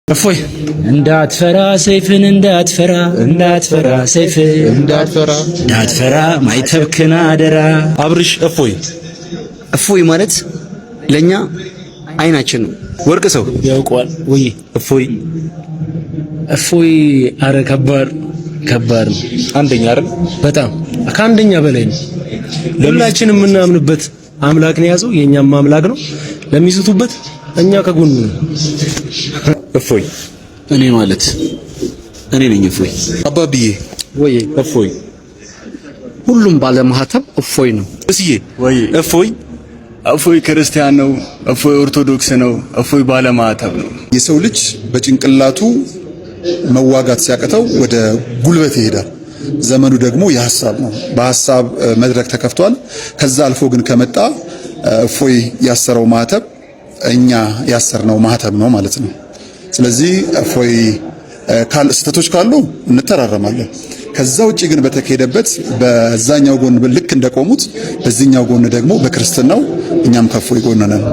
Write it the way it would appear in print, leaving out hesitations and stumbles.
እፎይ እንዳትፈራ ሰይፍን እንዳትፈራ ሰይፍን እንዳትፈራ ማይተብክና አደራ። አብርሽ እፎይ ማለት ለኛ አይናችን ነው። ወርቅ ሰው ያውቀዋል ወይ? እፎይ አረ ከባድ ነው። አንደኛ አይደል? በጣም ከአንደኛ በላይ ነው። ሁላችንም የምናምንበት አምላክ ነው ያዘው። የኛም አምላክ ነው። ለሚስቱበት እኛ ከጎኑ ነው። እፎይ እኔ ነኝ እፎይ። አባብዬ ወይ እፎይ ሁሉም ባለ ማህተብ እፎይ ነው። እስዬ ወይ እፎይ ክርስቲያን ነው። እፎይ ኦርቶዶክስ ነው። እፎይ ባለ ማህተብ ነው። የሰው ልጅ በጭንቅላቱ መዋጋት ሲያቀተው ወደ ጉልበት ይሄዳል። ዘመኑ ደግሞ የሐሳብ ነው። በሐሳብ መድረክ ተከፍቷል። ከዛ አልፎ ግን ከመጣ እፎይ ያሰረው ማህተብ እኛ ያሰርነው ማህተብ ነው ማለት ነው። ስለዚህ እፎይ ስህተቶች ካሉ እንተራረማለን። ከዛ ውጪ ግን በተካሄደበት በዛኛው ጎን ልክ እንደቆሙት በዚህኛው ጎን ደግሞ በክርስትናው እኛም ከእፎይ ጎን ነን።